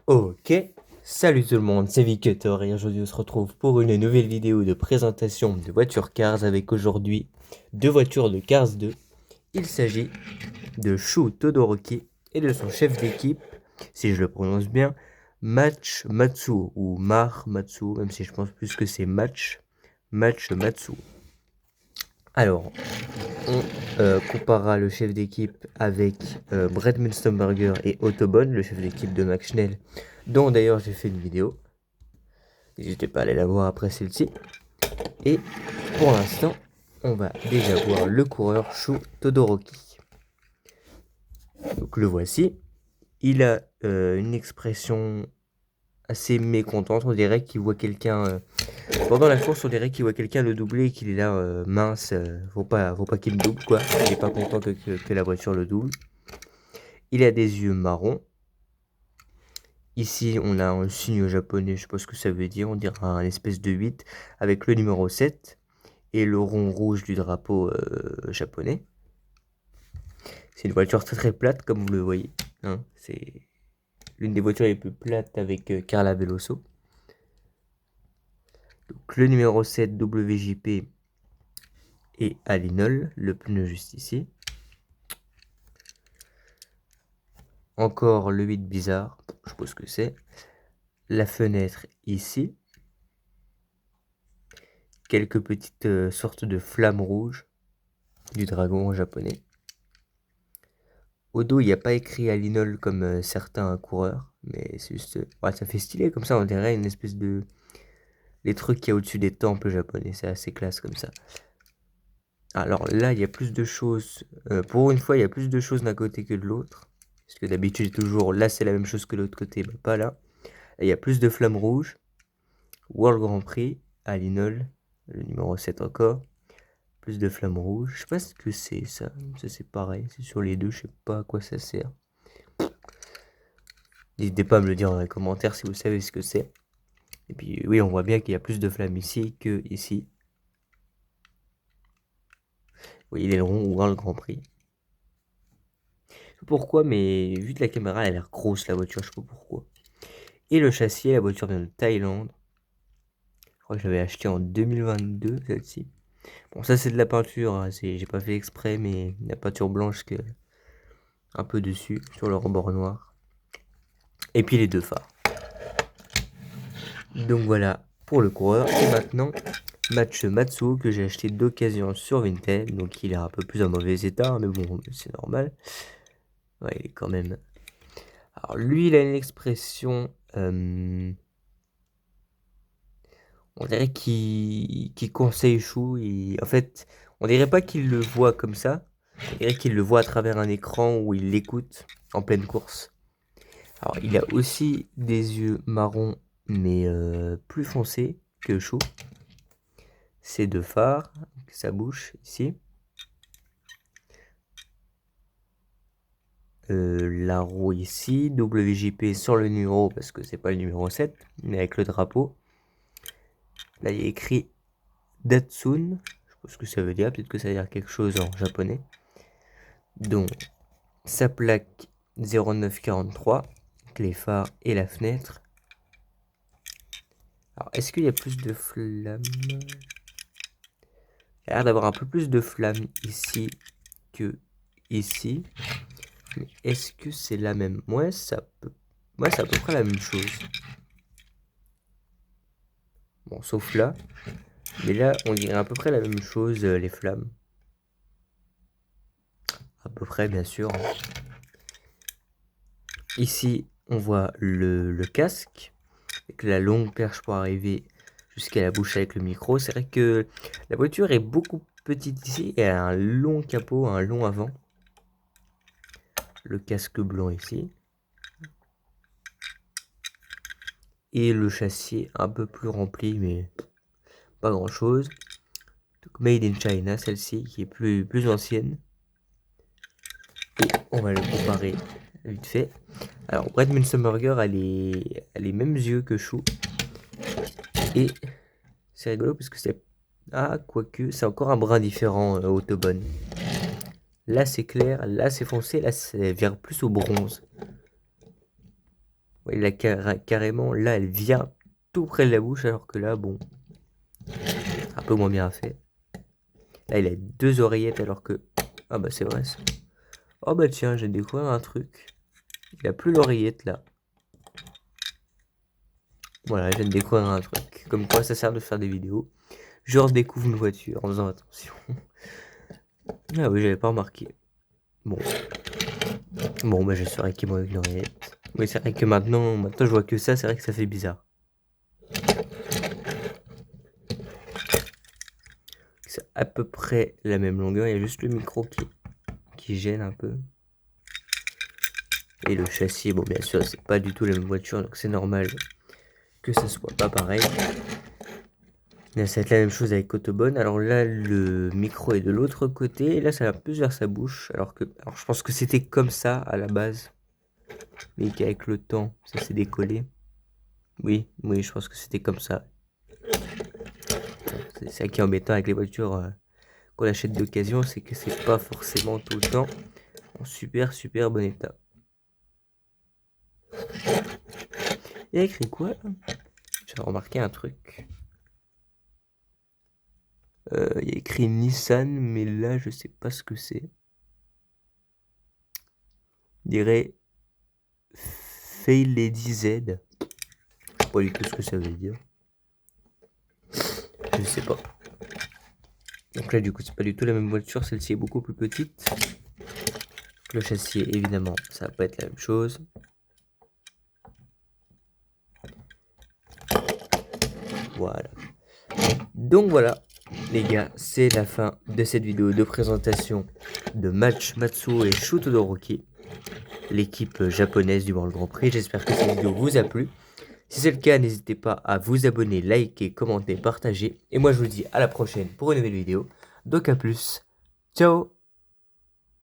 Ok, salut tout le monde, c'est Viketor et aujourd'hui on se retrouve pour une nouvelle vidéo de présentation de voitures Cars avec aujourd'hui deux voitures de Cars 2. Il s'agit de Shu Todoroki et de son chef d'équipe, si je le prononce bien, Match Matsu ou Mar Matsu, même si je pense plus que c'est Match Matsu. Alors, on comparera le chef d'équipe avec Brett Munstenberger et Autobahn, le chef d'équipe de Max Schnell, dont d'ailleurs j'ai fait une vidéo. N'hésitez pas à aller la voir après celle-ci. Et pour l'instant, on va déjà voir le coureur Shu Todoroki. Donc le voici. Il a une expression assez mécontente. On dirait qu'il voit quelqu'un... pendant la course, on dirait qu'il voit quelqu'un le doubler et qu'il est là, mince, faut pas qu'il me double, quoi. Il est pas content que la voiture le double. Il a des yeux marrons. Ici, on a un signe japonais, je sais pas ce que ça veut dire, on dirait un espèce de 8 avec le numéro 7 et le rond rouge du drapeau japonais. C'est une voiture très très plate, comme vous le voyez. Hein. C'est l'une des voitures les plus plates avec Carla Veloso. Donc, le numéro 7 WJP et Alinol, le pneu juste ici. Encore le 8 bizarre, je sais pas ce que c'est. La fenêtre ici. Quelques petites sortes de flammes rouges du dragon japonais. Au dos, il n'y a pas écrit Alinol comme certains coureurs, mais c'est juste... ouais, ça fait stylé comme ça, on dirait une espèce de... les trucs qu'il y a au-dessus des temples japonais, c'est assez classe comme ça. Alors là, il y a plus de choses... pour une fois, il y a plus de choses d'un côté que de l'autre. Parce que d'habitude, toujours là, c'est la même chose que l'autre côté, bah, pas là. Et il y a plus de flammes rouges. World Grand Prix, Alinol, le numéro 7 encore. Plus de flammes rouges. Je sais pas ce que c'est ça. Ça c'est pareil, c'est sur les deux, je sais pas à quoi ça sert. N'hésitez pas à me le dire dans les commentaires si vous savez ce que c'est. Et puis oui, on voit bien qu'il y a plus de flammes ici que ici. Oui, l'aileron ou le Grand Prix. Je sais pas pourquoi, mais vu de la caméra, elle a l'air grosse la voiture, je sais pas pourquoi. Et le châssis, la voiture vient de Thaïlande. Je crois que je l'avais acheté en 2022, celle-ci. Bon, ça c'est de la peinture, hein, j'ai pas fait exprès, mais la peinture blanche que un peu dessus, sur le rebord noir. Et puis les deux phares. Donc voilà pour le coureur. Et maintenant, Match Matsuo que j'ai acheté d'occasion sur Vinted. Donc il est un peu plus en mauvais état, mais bon, c'est normal. Ouais, il est quand même... Alors lui, il a une expression... on dirait qu'il conseille Chou. En fait, on dirait pas qu'il le voit comme ça. On dirait qu'il le voit à travers un écran où il l'écoute en pleine course. Alors il a aussi des yeux marrons, mais plus foncés que Chou. Ses deux phares, sa bouche ici. La roue ici, WJP sur le numéro parce que c'est pas le numéro 7, mais avec le drapeau. Là il y a écrit Datsun, je sais pas ce que ça veut dire, peut-être que ça veut dire quelque chose en japonais. Donc sa plaque 0943, avec les phares et la fenêtre. Alors est-ce qu'il y a plus de flammes? Il a l'air d'avoir un peu plus de flammes ici que ici. Mais est-ce que c'est la même? Ouais, c'est à peu près la même chose. Bon, sauf là. Mais là, on dirait à peu près la même chose, les flammes. À peu près, bien sûr. Ici, on voit le casque. Avec la longue perche pour arriver jusqu'à la bouche avec le micro. C'est vrai que la voiture est beaucoup petite ici. Et elle a un long capot, un long avant. Le casque blanc ici. Et le châssis un peu plus rempli, mais pas grand chose. Donc, Made in China, celle-ci, qui est plus ancienne. Et on va le comparer vite fait. Alors, Brett Munstenberger a les mêmes yeux que Chou. Et c'est rigolo parce que c'est... Ah, quoique, c'est encore un brin différent, Autobahn. Là, c'est clair, là, c'est foncé, là, c'est vers plus au bronze. Ouais, il a carrément, là, elle vient tout près de la bouche, alors que là, bon, un peu moins bien fait. Là, il a 2 oreillettes, alors que... Ah bah c'est vrai ça. Oh bah tiens, j'ai découvert un truc. Il a plus l'oreillette, là. Voilà, je viens de découvrir un truc. Comme quoi, ça sert de faire des vidéos. Je redécouvre une voiture en faisant attention. Ah oui, j'avais pas remarqué. Bon. Bon, bah je saurais qu'il manque une oreillette. Oui, c'est vrai que maintenant je vois que ça, c'est vrai que ça fait bizarre. C'est à peu près la même longueur, il y a juste le micro qui gêne un peu. Et le châssis, bon bien sûr, c'est pas du tout la même voiture, donc c'est normal que ça soit pas pareil. Là, ça va être la même chose avec Autobahn. Alors là, le micro est de l'autre côté, et là, ça va plus vers sa bouche. Alors je pense que c'était comme ça à la base, mais qu'avec le temps, ça s'est décollé. Oui, je pense que c'était comme ça. C'est ça qui est embêtant avec les voitures qu'on achète d'occasion, c'est que c'est pas forcément tout le temps en super bon état. Il y a écrit quoi là? J'ai remarqué un truc. Il y a écrit Nissan, mais là je sais pas ce que c'est. On dirait Fail Lady Z. Je sais pas du tout ce que ça veut dire. Je sais pas. Donc là du coup c'est pas du tout la même voiture, celle-ci est beaucoup plus petite. Le châssis évidemment ça va pas être la même chose. Voilà. Donc voilà les gars, c'est la fin de cette vidéo de présentation de Match Matsuo et Shu Todoroki, l'équipe japonaise du World Grand Prix. J'espère que cette vidéo vous a plu. Si c'est le cas, n'hésitez pas à vous abonner, liker, commenter, partager. Et moi je vous dis à la prochaine pour une nouvelle vidéo. Donc à plus, ciao.